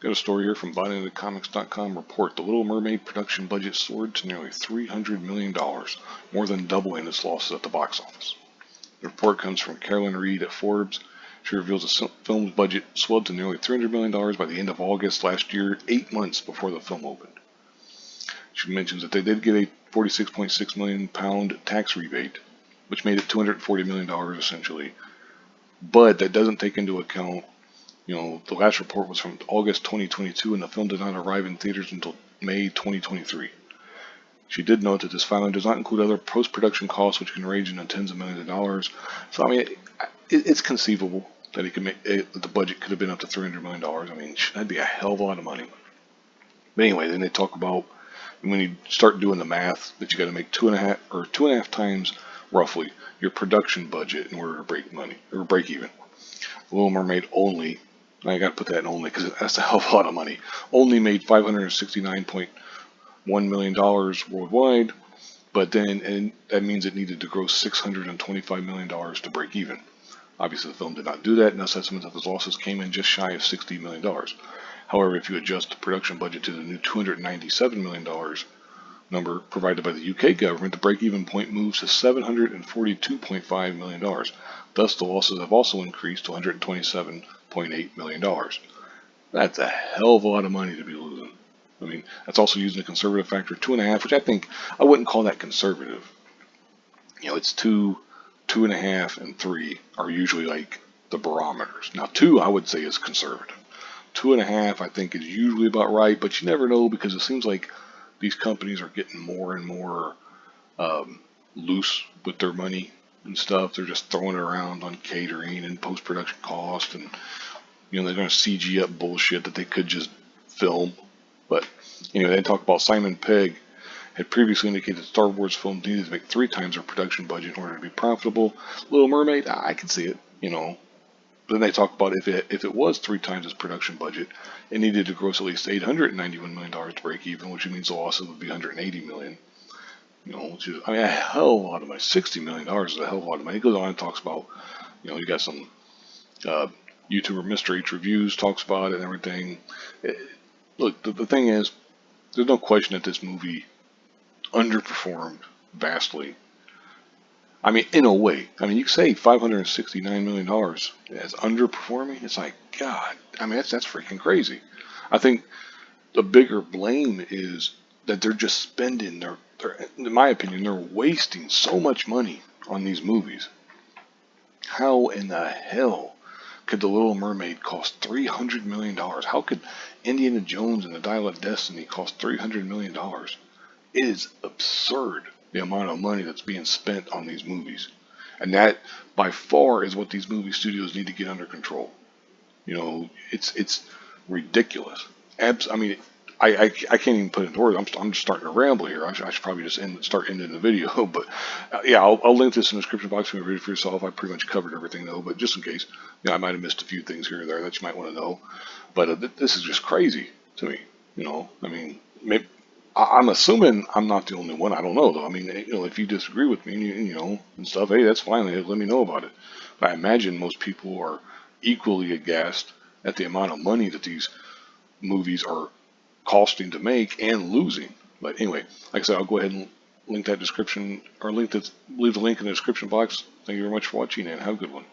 Got a story here from BuyIntoComics.com report. The Little Mermaid production budget soared to nearly $300 million, more than doubling its losses at the box office. The report comes from Carolyn Reed at Forbes. She reveals the film's budget swelled to nearly $300 million by the end of August last year, 8 months before the film opened. She mentions that they did get a £46.6 million tax rebate, which made it $240 million essentially. But that doesn't take into account, the last report was from August 2022, and the film did not arrive in theaters until May 2023. She did note that this filing does not include other post-production costs, which can range into tens of millions of dollars. So, I mean, it's conceivable that the budget could have been up to $300 million. I mean, that'd be a hell of a lot of money. But anyway, then they talk about when you start doing the math that you got to make two and a half times roughly your production budget in order to break even. Little Mermaid only, I got to put that in only because that's a hell of a lot of money, only made $569.1 million worldwide, but then, and that means it needed to gross $625 million to break even. Obviously, the film did not do that, and thus estimates of its losses came in just shy of $60 million. However, if you adjust the production budget to the new $297 million number provided by the UK government, the break-even point moves to $742.5 million. Thus, the losses have also increased to $127.8 million. That's a hell of a lot of money to be losing. I mean, that's also using a conservative factor of 2.5, which I wouldn't call that conservative. It's 2, 2.5, and 3 are usually like the barometers. Now, 2 I would say is conservative. 2.5 I think is usually about right, but you never know because it seems like these companies are getting more and more loose with their money and stuff. They're just throwing it around on catering and post-production cost, and they're going to CG up bullshit that they could just film. But anyway, they talk about Simon Pegg had previously indicated that Star Wars films needed to make 3 times their production budget in order to be profitable. Little Mermaid, I can see it, Then they talk about if it was 3 times its production budget, it needed to gross at least $891 million to break even, which means the losses would be $180 million. Which is, a hell of a lot of money. $60 million is a hell of a lot of money. It goes on and talks about, you got some YouTuber Mr. H Reviews talks about it and everything. Look, the thing is, there's no question that this movie underperformed vastly. I mean, in a way. I mean, you could say $569 million as underperforming. It's like, God, that's freaking crazy. I think the bigger blame is that they're just spending in my opinion, they're wasting so much money on these movies. How in the hell could The Little Mermaid cost $300 million? How could Indiana Jones and the Dial of Destiny cost $300 million? It is absurd the amount of money that's being spent on these movies. And that, by far, is what these movie studios need to get under control. It's ridiculous. I can't even put it into words. I'm just starting to ramble here. I should probably just start ending the video. But yeah, I'll link this in the description box if you read it for yourself. I pretty much covered everything though. But just in case, I might have missed a few things here or there that you might want to know. But this is just crazy to me. Maybe, I'm assuming I'm not the only one. I don't know though. If you disagree with me, and stuff, hey, that's fine. Let me know about it. But I imagine most people are equally aghast at the amount of money that these movies are costing to make and losing. But anyway, like I said, I'll go ahead and leave the link in the description box. Thank you very much for watching and have a good one.